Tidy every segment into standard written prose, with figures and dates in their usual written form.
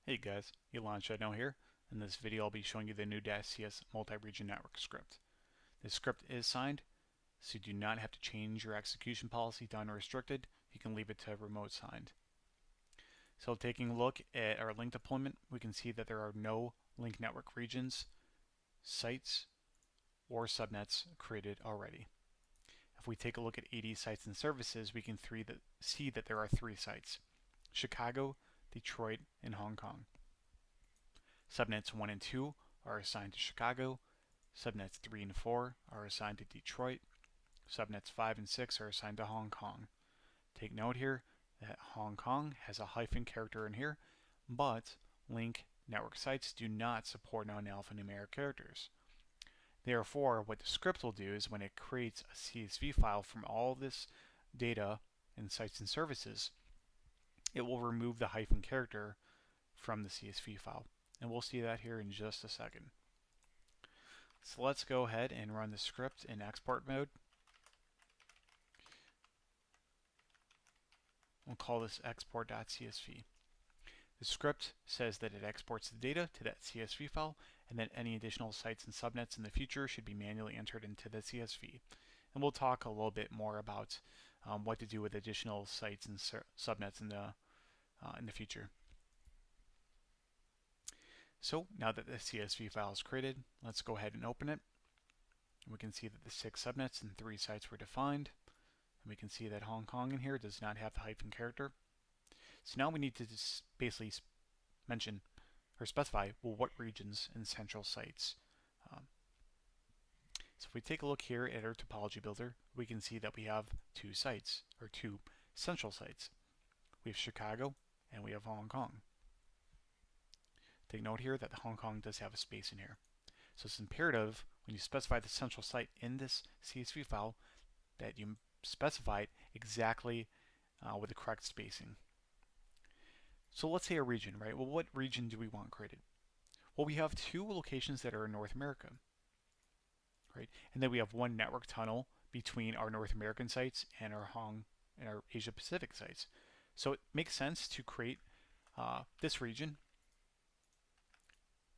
Hey guys, Elon Shadno here. In this video I'll be showing you the New-CS multi-region network script. This script is signed, so you do not have to change your execution policy to unrestricted. You can leave it to remote signed. So taking a look at our link deployment, we can see that there are no link network regions, sites, or subnets created already. If we take a look at AD sites and services, we can see that there are 3 sites: Chicago, Detroit, and Hong Kong. Subnets 1 and 2 are assigned to Chicago. Subnets 3 and 4 are assigned to Detroit. Subnets 5 and 6 are assigned to Hong Kong. Take note here that Hong Kong has a hyphen character in here, but link network sites do not support non-alphanumeric characters. Therefore, what the script will do is when it creates a CSV file from all this data and sites and services, it will remove the hyphen character from the CSV file. And we'll see that here in just a second. So let's go ahead and run the script in export mode. We'll call this export.csv. The script says that it exports the data to that CSV file, and that any additional sites and subnets in the future should be manually entered into the CSV. And we'll talk a little bit more about what to do with additional sites and subnets in the future. So now that the CSV file is created, let's go ahead and open it. And we can see that the 6 subnets and 3 sites were defined. And we can see that Hong Kong in here does not have the hyphen character. So now we need to just basically mention or specify, well, what regions and central sites. So if we take a look here at our topology builder, we can see that we have 2 sites, or 2 central sites. We have Chicago and we have Hong Kong. Take note here that the Hong Kong does have a space in here. So it's imperative when you specify the central site in this CSV file that you specify it exactly with the correct spacing. So let's say a region, right? Well, what region do we want created? Well, we have 2 locations that are in North America, right? And then we have 1 network tunnel between our North American sites and our Asia Pacific sites. So it makes sense to create this region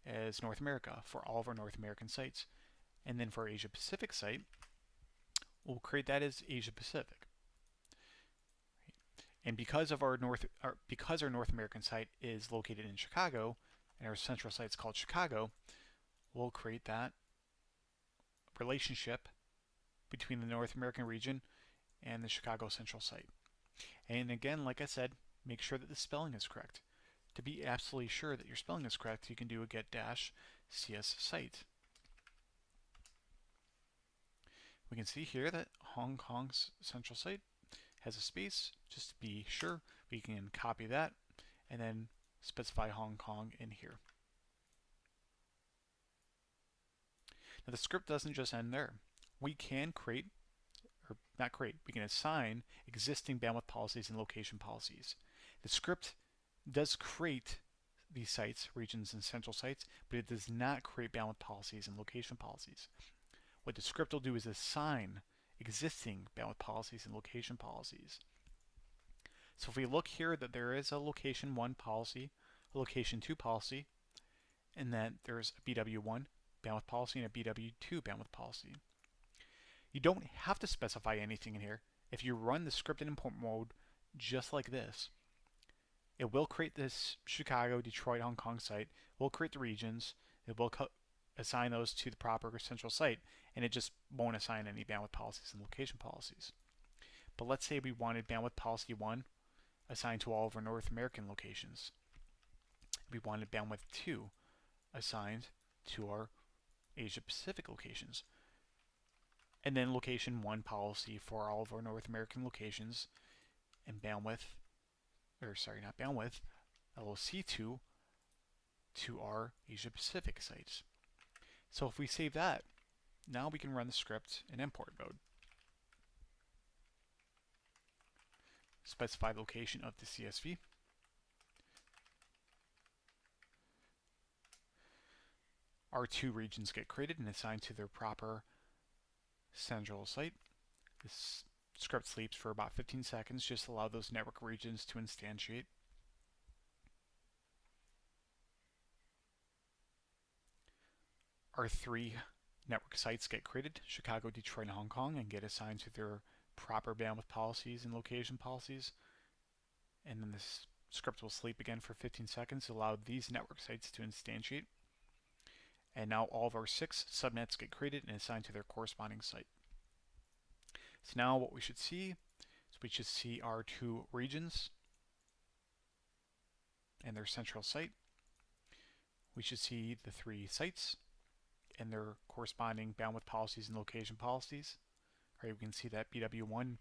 as North America for all of our North American sites. And then for our Asia Pacific site, we'll create that as Asia Pacific. And because our North American site is located in Chicago and our central site is called Chicago, we'll create that relationship between the North American region and the Chicago central site. And again, like I said, make sure that the spelling is correct. To be absolutely sure that your spelling is correct, you can do a get-cs site. We can see here that Hong Kong's central site has a space. Just to be sure, we can copy that and then specify Hong Kong in here. Now the script doesn't just end there. We can create, or not create, we can assign existing bandwidth policies and location policies. The script does create these sites, regions, and central sites, but it does not create bandwidth policies and location policies. What the script will do is assign existing bandwidth policies and location policies. So if we look here that there is a location 1 policy, a location 2 policy, and that there's a BW1 bandwidth policy and a BW2 bandwidth policy. You don't have to specify anything in here. If you run the script in import mode just like this, it will create this Chicago, Detroit, Hong Kong site. It will create the regions. It will assign those to the proper central site, and it just won't assign any bandwidth policies and location policies. But let's say we wanted bandwidth policy 1 assigned to all of our North American locations. We wanted bandwidth 2 assigned to our Asia Pacific locations. And then location 1 policy for all of our North American locations, and bandwidth, or sorry, not bandwidth, LOC2 to our Asia Pacific sites. So if we save that, now we can run the script in import mode. Specify the location of the CSV. Our 2 regions get created and assigned to their proper central site. This script sleeps for about 15 seconds, just allow those network regions to instantiate. our 3 network sites get created, Chicago, Detroit, and Hong Kong, and get assigned to their proper bandwidth policies and location policies. And then this script will sleep again for 15 seconds to allow these network sites to instantiate. And now all of our 6 subnets get created and assigned to their corresponding site. So now what we should see is we should see our 2 regions and their central site. We should see the 3 sites and their corresponding bandwidth policies and location policies. Right, we can see that BW1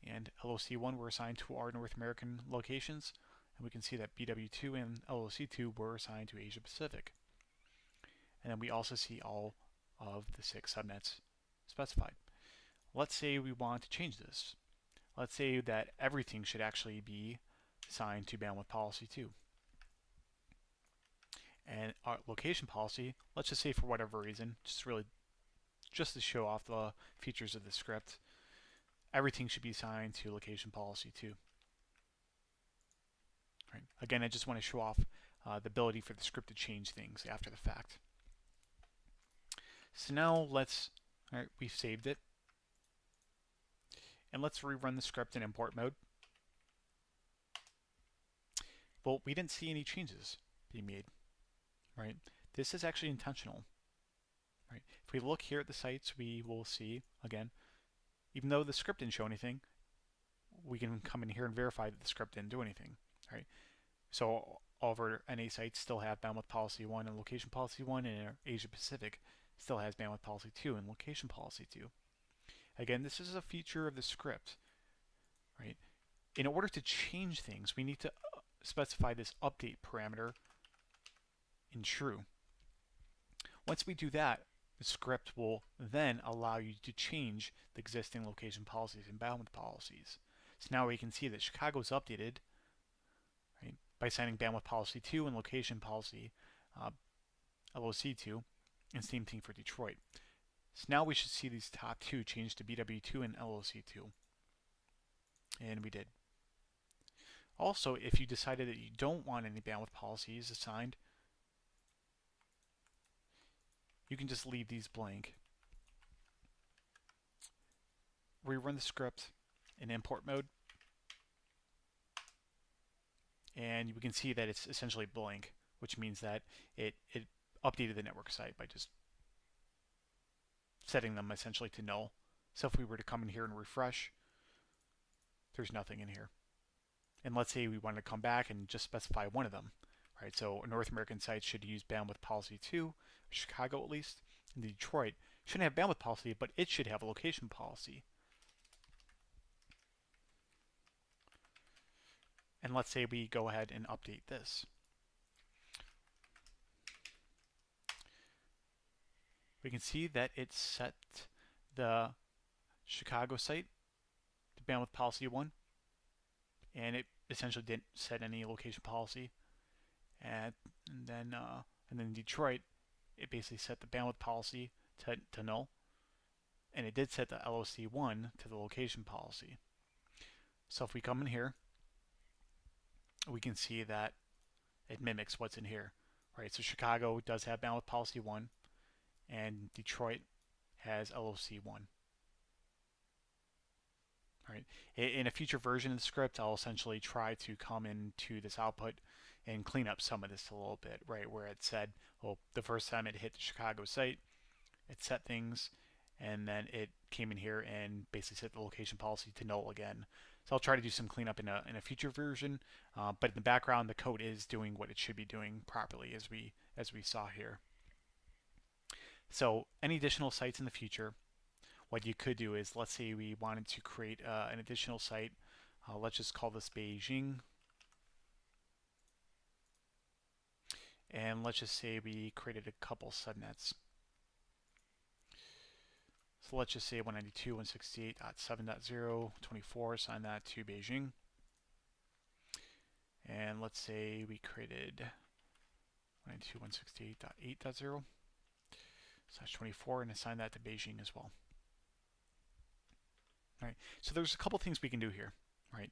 and LOC1 were assigned to our North American locations, and we can see that BW2 and LOC2 were assigned to Asia Pacific. And then we also see all of the 6 subnets specified. Let's say we want to change this. Let's say that everything should actually be assigned to bandwidth policy 2. And our location policy, let's just say for whatever reason, just to show off the features of the script, everything should be assigned to location policy 2. Right. Again, I just want to show off the ability for the script to change things after the fact. So now we've saved it. And let's rerun the script in import mode. Well, we didn't see any changes being made, right? This is actually intentional, right? If we look here at the sites, we will see, again, even though the script didn't show anything, we can come in here and verify that the script didn't do anything, right? So all of our NA sites still have bandwidth policy 1 and location policy 1, and our Asia Pacific still has bandwidth policy 2 and location policy 2. Again, this is a feature of the script, right? In order to change things, we need to specify this update parameter in true. Once we do that, the script will then allow you to change the existing location policies and bandwidth policies. So now we can see that Chicago is updated, right, by assigning bandwidth policy 2 and location policy LOC2, and same thing for Detroit. So now we should see these top 2 change to BW2 and LOC2. And we did. Also, if you decided that you don't want any bandwidth policies assigned, you can just leave these blank. Rerun the script in import mode, and we can see that it's essentially blank, which means that it updated the network site by just setting them essentially to null. So if we were to come in here and refresh, there's nothing in here. And let's say we wanted to come back and just specify one of them, right? So a North American site should use bandwidth policy 2, Chicago at least, and Detroit shouldn't have bandwidth policy, but it should have a location policy. And let's say we go ahead and update this. We can see that it set the Chicago site to bandwidth policy 1, and it essentially didn't set any location policy. And then Detroit, it basically set the bandwidth policy to null, and it did set the LOC1 to the location policy. So if we come in here, we can see that it mimics what's in here, right? So Chicago does have bandwidth policy 1, and Detroit has LOC1. Right. In a future version of the script, I'll essentially try to come into this output and clean up some of this a little bit, right? Where it said, well, the first time it hit the Chicago site, it set things, and then it came in here and basically set the location policy to null again. So I'll try to do some cleanup in a future version, but in the background, the code is doing what it should be doing properly, as we saw here. So any additional sites in the future, what you could do is, let's say we wanted to create an additional site. Let's just call this Beijing. And let's just say we created a couple subnets. So let's just say 192.168.7.0.24, assign that to Beijing. And let's say we created 192.168.8.0/24 and assign that to Beijing as well. Right. So there's a couple things we can do here, right?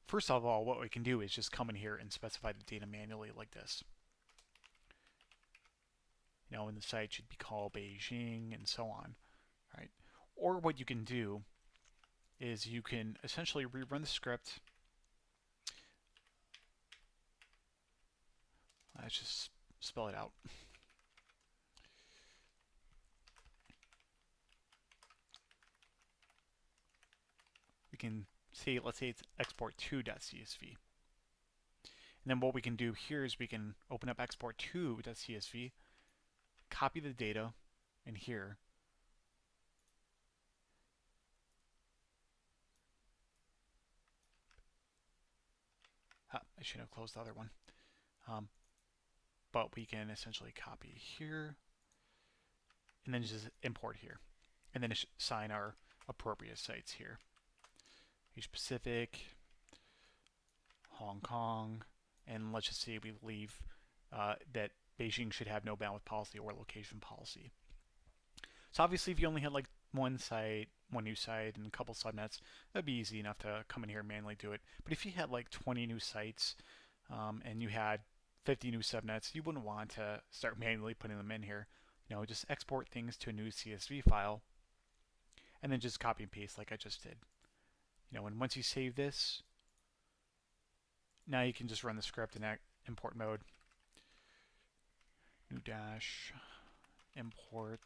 First of all, what we can do is just come in here and specify the data manually like this. And the site should be called Beijing and so on, right? Or what you can do is you can essentially rerun the script. Let's just spell it out. We can say, let's say it's export2.csv. And then what we can do here is we can open up export2.csv, copy the data in here, I should have closed the other one. But we can essentially copy here and then just import here. And then assign our appropriate sites here. Asia Pacific, Hong Kong, and let's just say we leave that Beijing should have no bandwidth policy or location policy. So obviously if you only had like one site, one new site, and a couple subnets, that'd be easy enough to come in here and manually do it. But if you had like 20 new sites and you had 50 new subnets, you wouldn't want to start manually putting them in here. Just export things to a new CSV file and then just copy and paste like I just did. And once you save this, now you can just run the script in import mode. New dash import.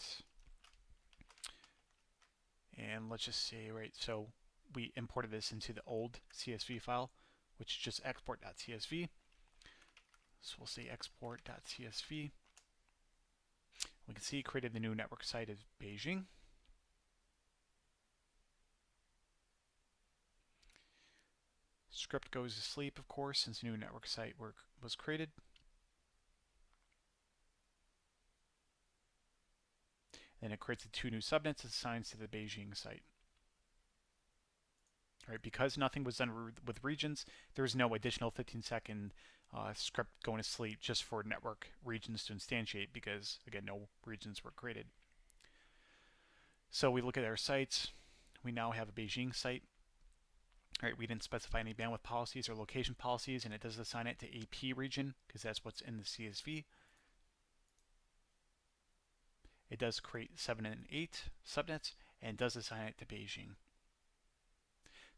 And let's just say, right, so we imported this into the old CSV file, which is just export.csv. So we'll say export.csv. We can see it created the new network site as Beijing. Script goes to sleep, of course, since the new network site was created. Then it creates the two new subnets and assigns to the Beijing site. All right, because nothing was done with regions, there's no additional 15-second script going to sleep just for network regions to instantiate because, again, no regions were created. So we look at our sites. We now have a Beijing site. All right, we didn't specify any bandwidth policies or location policies, and it does assign it to AP region because that's what's in the CSV. It does create 7 and 8 subnets and does assign it to Beijing.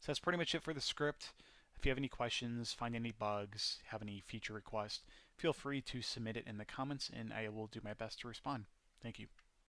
So that's pretty much it for the script. If you have any questions, find any bugs, have any feature requests, feel free to submit it in the comments and I will do my best to respond. Thank you.